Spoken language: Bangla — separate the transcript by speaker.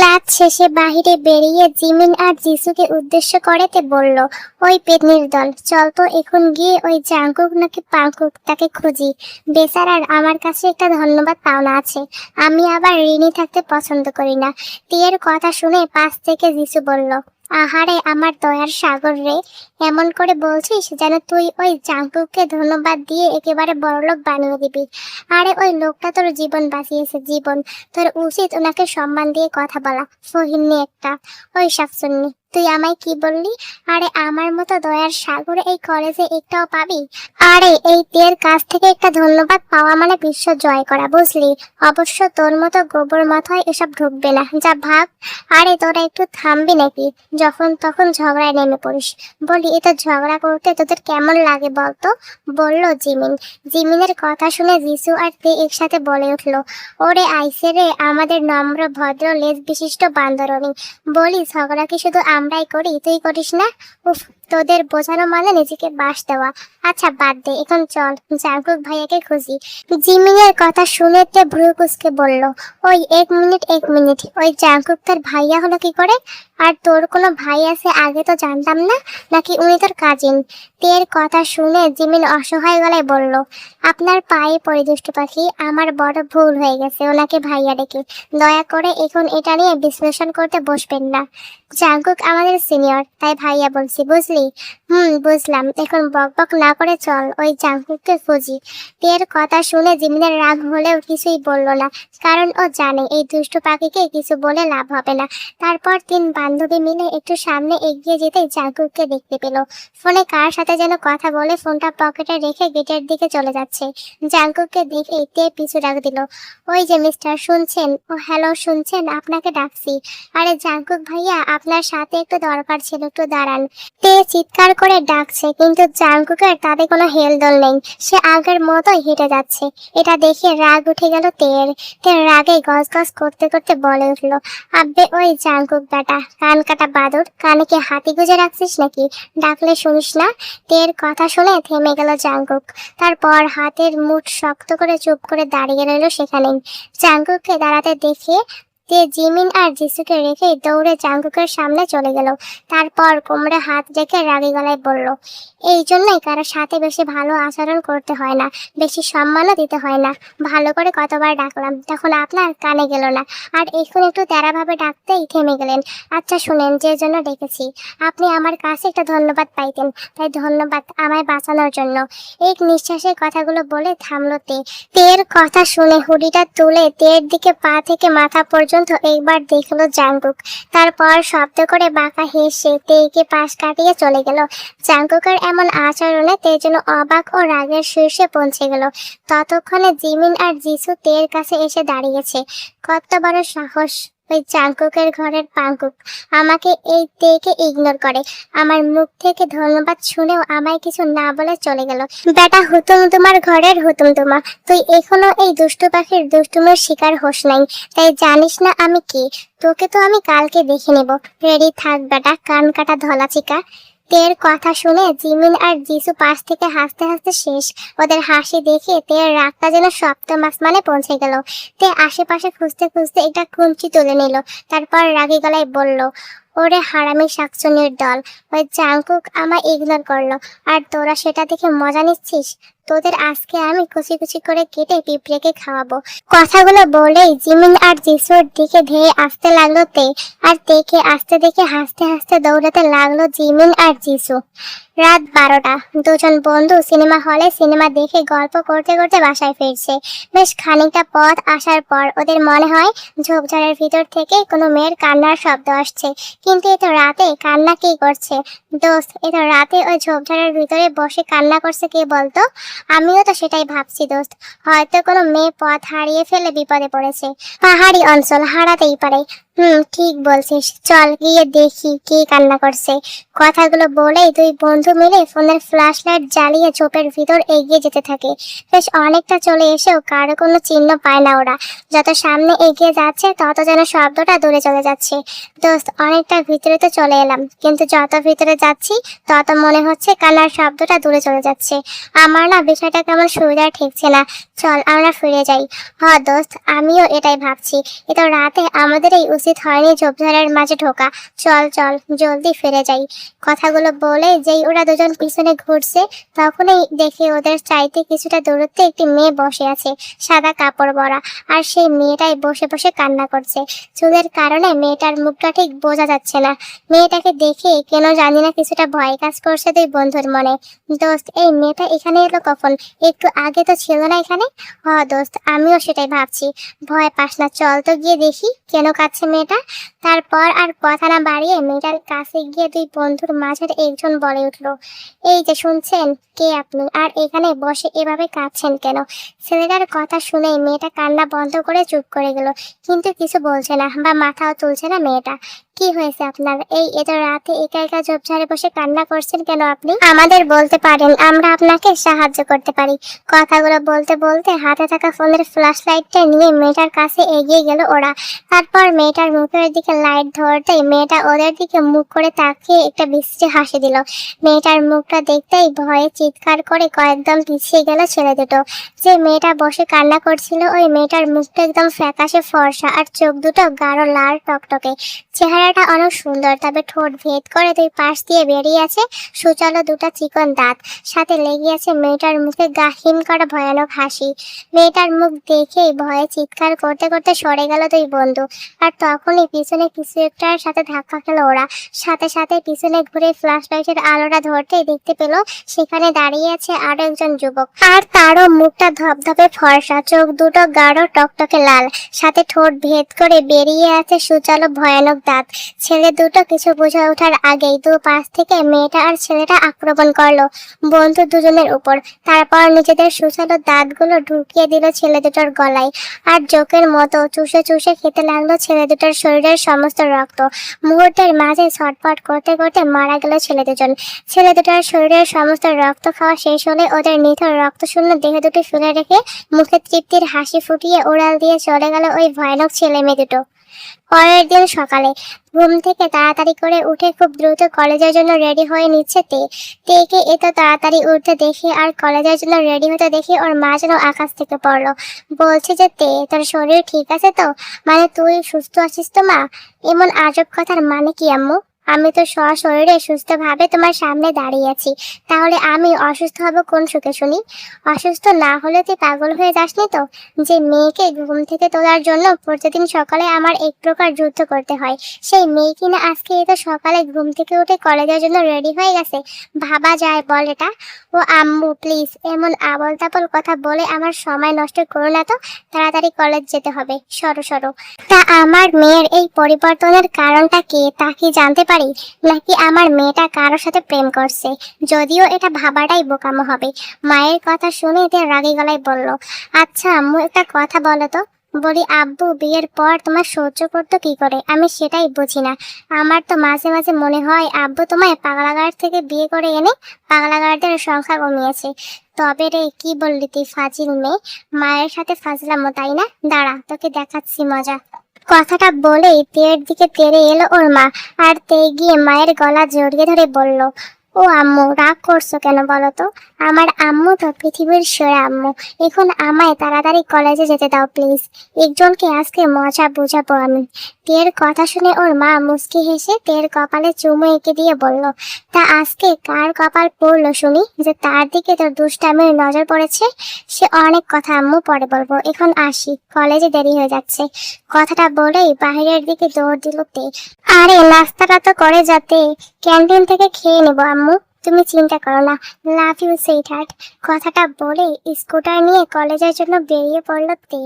Speaker 1: কাজ শেষে বাহিরে বেরিয়ে জিমিন আর জিসুকে উদ্দেশ্য করেতে বলল, ওই পেতনির দল, চল তো এখন গিয়ে ওই জাঙ্কুক নাকি পাঙ্কুক তাকে খুঁজি। বেচারার আমার কাছে একটা ধন্যবাদ পাওনা আছে, আমি আবার ঋণী থাকতে পছন্দ করি না। তীয়ের কথা শুনে পাশ থেকে জিসু বলল, আহারে আমার দয়ার সাগর রে, এমন করে বলছিস যেন তুই ওই জাঙ্কুককে ধন্যবাদ দিয়ে একেবারে বড়লোক বানিয়ে দিবি। আরে ওই লোকটা তোর জীবন বাঁচিয়েছে, জীবন। তোর উচিত ওনাকে সম্মান দিয়ে কথা বলা, ফহিন্নি একটা। ওই শাকচুন্নি, তুই আমায় কি বললি? আরে আমার মতো দয়ার সাগরে এই কলেজে একটাও পাবি? আরে এই তের কাছ থেকে একটা ধন্যবাদ পাওয়া মানে বিশ্ব জয় করা, বুঝলি? অবশ্য তোর মতো গোবর মাথায় এসব ঢুকবে না, যা ভাব। আরে তোরা একটু থামবি নাকি? যখন তখন ঝগড়ায় নেমে পড়িস। বলি, এটা ঝগড়া করতে তোদের কেমন লাগে বলতো? বলল জিমিন। জিমিনের কথা শুনে জিসু আর তে একসাথে বলে উঠল, ওরে আইসে রে আমাদের নম্র ভদ্র লেজ বিশিষ্ট বান্দরনি। বলি, ঝগড়া কি শুধু আমরাই করি, তুই করিস না? উফ, তোদের বোঝানো মানে নিজেকে বাস দেওয়া। আচ্ছা বাদ দে, এখন চল জাঙ্কুক ভাইয়াকে খুঁজি। জিমিনের কথা শুনে তে ভ্রু কুঁচকে বলল, ওই এক মিনিট এক মিনিট, ওই জাঙ্কুক তার ভাইয়া হলো কি করে? আর তোর কোনো ভাই আছে আগে তো জানতাম না, নাকি উনি তোর কাজিন? তের কথা শুনে জিমিন অসহায় গলায় বলল, আপনার পায়ে পড়ে দুষ্টু পাখি, আমার বড় ভুল হয়ে গেছে ওনাকে ভাইয়া ডেকে। দয়া করে এখন এটা নিয়ে বিশ্লেষণ করতে বসবেন না। জাঙ্কুক আমাদের সিনিয়র, তাই ভাইয়া বলছি, বুঝলি? বুঝলাম, এখন বকবক না করে চল ওই জাঙ্কুককে খুঁজি। তের কথা শুনে জিমিনের রাগ হলেও কিছুই বলল না, কারণ ও জানে এই দুষ্টু পাখিকে কিছু বলে লাভ হবে না। তারপর তিন বান্ধবী মিলে একটু সামনে এগিয়ে যেতেই জাঙ্কুককে দেখতে পেল। ফোনে কার সাথে যেন কথা বলে ফোনটা পকেটে রেখে গেটের দিকে চলে যাচ্ছে। জাঙ্কুককে দেখে তে পিছু ডাক দিল, ওই যে মিস্টার, শুনছেন? ও হ্যালো, শুনছেন? আপনাকে ডাকছি। আরে জাঙ্কুক ভাইয়া, আপনার সাথে একটু দরকার ছিল, একটু দাঁড়ান। তে চিৎকার করে ডাকছে, কিন্তু জাঙ্কুকের তাতে কোনো হেলদোল নেই, সে আগের মতোই হেঁটে যাচ্ছে। এটা দেখে রাগ উঠে গেল তের। তে রাগে গজগজ করতে করতে বলে উঠল, আব্বে ওই জাঙ্কুক বেটা, কান কাটা বাদুর, কানে কি হাতি গুজে রাখছিস নাকি? ডাকলে শুনিস না? তের কথা শুনে থেমে গেল জাঙ্কুক। তারপর হাতের মুঠ শক্ত করে চুপ করে দাঁড়িয়ে রইল সেখানেই। জাঙ্কুককে দাঁড়াতে দেখে তে জিমিন আর জিসুকে রেখে দৌড়ে জাঙ্কুকের সামনে চলে গেল। তারপর কোমরে হাত রেখে রাগী গলায় বলল, এই জন্যই কারোর সাথে বেশি ভালো আচরণ করতে হয় না, বেশি সম্মানও দিতে হয় না। ভালো করে কতবার ডাকলাম, তখন আপনার কানে গেল না, আর এখন একটু তেড়াভাবে ডাকতেই থেমে গেলেন। আচ্ছা শুনেন, যে জন্য ডেকেছি, আপনি আমার কাছে একটা ধন্যবাদ পাইতেন, তাই ধন্যবাদ আমায় বাঁচানোর জন্য। এক নিঃশ্বাসে কথাগুলো বলে থামলো তে। তের কথা শুনে হুডিটা তুলে তের দিকে পা থেকে মাথা পর্যন্ত একবার দেখলো জাঙ্কুক। তারপর শব্দ করে বাঁকা হেসে তেকে পাশ কাটিয়ে চলে গেল। জাঙ্কুকের এমন আচরণে তে যেন অবাক ও রাগের শীর্ষে পৌঁছে গেল। ততক্ষণে জিমিন আর জিসু তের কাছে এসে দাঁড়িয়েছে। কত বড় সাহস ওই জাঙ্কুকের ঘরের পাঙ্কুক আমাকে এই তেকে ইগনোর করে, আমার মুখ থেকে ধন্যবাদ শুনেও আমায় কিছু না বলে চলে গেল। বেটা হুতুম তোমার ঘরের হুতুম তোমা, তুই এখনো এই দুষ্টু পাখির দুষ্টুমের শিকার হোস নাই, তাই জানিস না আমি কি। তোকে তো আমি কালকে দেখে নেব, রেডি থাক বেটা, কান কাটা ধলা চিকা। তের কথা শুনে জিমিন আর জিসু পাশ থেকে হাসতে হাসতে শেষ। ওদের হাসি দেখে তের রাগটা যেন সপ্তম আসমানে পৌঁছে গেল। তে আশেপাশে খুঁজতে খুঁজতে একটা কুঞ্চি তুলে নিল। তারপর রাগী গলায় বলল, ওরে হারামি শাকচুনির দল, ওই জাঙ্কুক আমায় ইগনোর করলো, আর তোরা সেটা দেখে মজা নিচ্ছিস? তোদের আজকে আমি কুচি কুচি করে কেটে পিঁপড়েকে খাওয়াবো। কথাগুলো বলেই জিমিন আর জিসুর দিকে ধেয়ে আসতে লাগলো তে, আর তেকে আসতে দেখে হাসতে হাসতে দৌড়াতে লাগলো জিমিন আর জিসু। রাত 12টা। দুজন বন্ধু সিনেমা হলে সিনেমা দেখে গল্প করতে করতে বাসায় ফিরছে। বেশ খানিকটা পথ আসার পর ওদের মনে হয় ঝোপঝাড়ের ভিতর থেকে কোনো মেয়ের কান্নার শব্দ আসছে। কিন্তু এত রাতে কান্না কে করছে? দোস্ত, এত রাতে ওই ঝোপঝাড়ের ভিতরে বসে কান্না করছে কে বলতো? আমিও তো সেটাই ভাবছি দোস্ত, হয়তো কোনো মেয়ে পথ হারিয়ে ফেলে বিপদে পড়েছে। পাহাড়ি অঞ্চল, হারাতেই পারে। ঠিক বলছিস, চল গিয়ে দেখি কে কান্না করছে। কথাগুলো বলেই দুই বন্ধু বন্ধু মিলে ফোনের ফ্ল্যাশ লাইট জ্বালিয়ে ঝোপের ভিতর এগিয়ে যেতে থাকে। বেশ অনেকটা চলে এসেও কারো কোনো চিহ্ন পায় না ওরা। যত সামনে এগিয়ে যাচ্ছে তত যেন শব্দটা দূরে চলে যাচ্ছে। দোস্ত, অনেকটা ভিতরে তো চলে এলাম, কিন্তু যত ভিতরে যাচ্ছি তত মনে হচ্ছে কান্নার শব্দটা দূরে চলে যাচ্ছে। আমার না বিষয়টা কেমন সুবিধা ঠেকছে না। চল আমরা ফিরে যাই। হ দোস্ত, আমিও এটাই ভাবছি। এত রাতে আমাদের এই উচিত হয়নি ঝোপঝাড়ের মাঝে ঢোকা। চল চল জলদি ফিরে যাই। কথাগুলো বলে যেই ওরা দুজন পিছনে ঘুরছে, তখনই দেখে ওদের চাইতে কিছুটা দূরত্বে একটি মেয়ে বসে আছে, সাদা কাপড় পরা। আর সেই মেয়েটাই বসে বসে কান্না করছে। চুলের কারণে মেয়েটার মুখটা ঠিক বোঝা যাচ্ছে না। মেয়েটাকে দেখে কেন জানি না কিছুটা ভয় কাজ করছে দুই বন্ধুর মনে। দোস্ত, এই মেয়েটা এখানে এলো কখন? একটু আগে তো ছিল না এখানে। হ দোস্ত, আমিও সেটাই ভাবছি। ভয় পাস না, চল তো গিয়ে দেখি কেন কাঁদছে মেয়েটা। তারপর আর কথা না বাড়িয়ে মেয়েটার কাছে গিয়ে দুই বন্ধুর মাঝের একজন বলে উঠলো, এই যে শুনছেন, কে আপনি? আর এখানে বসে এভাবে কাঁদছেন কেন? ছেলেটার কথা শুনেই মেয়েটা কান্না বন্ধ করে চুপ করে গেল, কিন্তু কিছু বলছে না বা মাথাও তুলছে না মেয়েটা। কি হয়েছে আপনার? এই এত রাতে একা একা ঝোপঝাড়ে বসে কান্না করছেন কেন আপনি? আমাদের বলতে পারেন, আমরা আপনাকে সাহায্য করতে পারি। কথাগুলো বলতে বলতে হাতে থাকা ফোনের ফ্ল্যাশ লাইটটা নিয়ে মেয়েটার কাছে এগিয়ে গেল ওরা। তারপর মেয়েটার মুখের দিকে লাইট ধরতেই মেয়েটা ওদের দিকে মুখ করে তাকিয়ে একটা বিশ্রী হাসি দিল। মেয়েটার মুখটা দেখতেই ভয়ে চিৎকার করে কয়েকদম পিছিয়ে গেল ছেলে দুটো। যে মেয়েটা বসে কান্না করছিল ওই মেয়েটার মুখটা একদম ফ্যাকাশে ফর্সা, আর চোখ দুটো গাঢ় লাল টকটকে। চেহারাটা অনেক সুন্দর, তবে ঠোঁট ভেদ করে দুই পাশ দিয়ে বেরিয়ে আছে সুচালো দুটো চিকন দাঁত। সাথে লেগে আছে মেয়েটার মুখে গাহিম করা ভয়ানক হাসি। মেয়েটার মুখ দেখেই ভয়ে চিৎকার করতে করতে সরে গেল দুই বন্ধু। আর তখনই পিছনে কিছু একটার সাথে ধাক্কা খেলো ওরা। সাথে সাথে পিছনে ঘুরে ফ্ল্যাশ লাইটের আলোটা ধরতেই দেখতে পেল সেখানে দাঁড়িয়ে আছে আরো একজন যুবক। আর তারও মুখটা ধপধপে ফর্সা, চোখ দুটো গাঢ় টকটকে লাল, সাথে ঠোঁট ভেদ করে বেরিয়ে আছে সুচালো ভয়ানক দাঁত। ছেলে দুটো কিছু বুঝে ওঠার আগেই দু পাশ থেকে মেয়েটা আর ছেলেটা আক্রমণ করলো বন্ধু দুজনের উপর। তারপর নিজেদের সুচালো দাঁতগুলো ঢুকিয়ে দিল ছেলে দুটোর গলায়, আর জোকের মতো চুষে চুষে খেতে লাগলো ছেলে দুটোর শরীরের সমস্ত রক্ত। মুহূর্তের মাঝে ছটফট করতে করতে মারা গেল ছেলে দুজন। ছেলে দুটোর শরীরের সমস্ত রক্ত খাওয়া শেষ হলে ওদের নিথর রক্তশূন্য দেহ দুটো ফেলে রেখে মুখে তৃপ্তির হাসি ফুটিয়ে উড়াল দিয়ে চলে গেল ওই ভয়ানক ছেলে মেয়ে দুটো। পরের দিন সকালে ঘুম থেকে তাড়াতাড়ি করে উঠে খুব দ্রুত কলেজের জন্য রেডি হয়ে নিচ্ছে তেকে এত তাড়াতাড়ি উঠতে দেখে আর কলেজের জন্য রেডি হতে দেখে ওর মা যেন আকাশ থেকে পড়লো। বলছে যে তোর শরীর ঠিক আছে তো? মানে তুই সুস্থ আছিস তো মা? এমন আজব কথার মানে কি আম্মু? আমি তো সশরীরে সুস্থভাবে তোমার সামনে দাঁড়িয়ে আছি, তাহলে আমি অসুস্থ হব কোন সুখে শুনি? অসুস্থ না হলে তুই পাগল হয়ে যাসনি তো? যে মেয়েকে ঘুম থেকে তোলার জন্য প্রতিদিন সকালে আমার এক প্রকার যুদ্ধ করতে হয়, সেই মেয়ে কিনা আজকে এত সকালে ঘুম থেকে উঠে কলেজের জন্য রেডি হয়ে গেছে? ভাবা যায় বল এটা? ও আম্মু প্লিজ এমন আবল তাবল কথা বলে আমার সময় নষ্ট করো না তো। তাড়াতাড়ি কলেজ যেতে হবে, সরো সরো। তা আমার মেয়ের এই পরিবর্তনের কারণটা কি, তা কি জানতে পারি? নাকি আমার মেয়েটা কারোর সাথে প্রেম করছে? যদিও এটা ভাবাটাই বোকামো হবে। মায়ের কথা শুনে এতে রাগী গলায় বলল, আচ্ছা আম্মু একটা কথা বলো তো। বলি আব্বু, বিয়ের পর তোমার সহ্য করতো কি করে আমি সেটাই বুঝি না। আমার তো মাঝে মাঝে মনে হয় আব্বু তোমায় পাগলাগার থেকে বিয়ে করে এনে পাগলাগারদের সংখ্যা কমিয়েছে। তবে রে, কি বললি তুই ফাজিল মেয়ে? মায়ের সাথে ফাজলামো, তাই না? দাঁড়া, তোকে দেখাচ্ছি মজা। কথাটা বলেই তের দিকে তেড়ে এলো ওর মা, আর তে গিয়ে মায়ের গলা জড়িয়ে ধরে বলল, ও আম্মু রাগ করছো কেন বলো তো? আমার আম্মু তো পৃথিবীর সেরা আম্মু। এখন আমায় তাড়াতাড়ি কলেজে যেতে দাও প্লিজ। একজনকে আজকে মজা বুঝাবো আমি। তের কথা শুনে ওর মা মুচকি হেসে তের কপালে চুমু এঁকে দিয়ে বলল, তা আজকে কার কপাল পড়লো শুনি যে তার দিকে তোর দুষ্টামির নজর পড়েছে? সে অনেক কথা আম্মু, পরে বলবো, এখন আসি, কলেজে দেরি হয়ে যাচ্ছে। কথাটা বলেই বাহিরের দিকে দৌড় দিল তে। আরে নাস্তাটা তো করে যাতে, ক্যান্টিন থেকে খেয়ে নেবো আম্মু, তুমি চিন্তা করো না। Love you sweetheart. কথাটা বলে স্কুটার নিয়ে কলেজের জন্য বেরিয়ে পড়ল তে।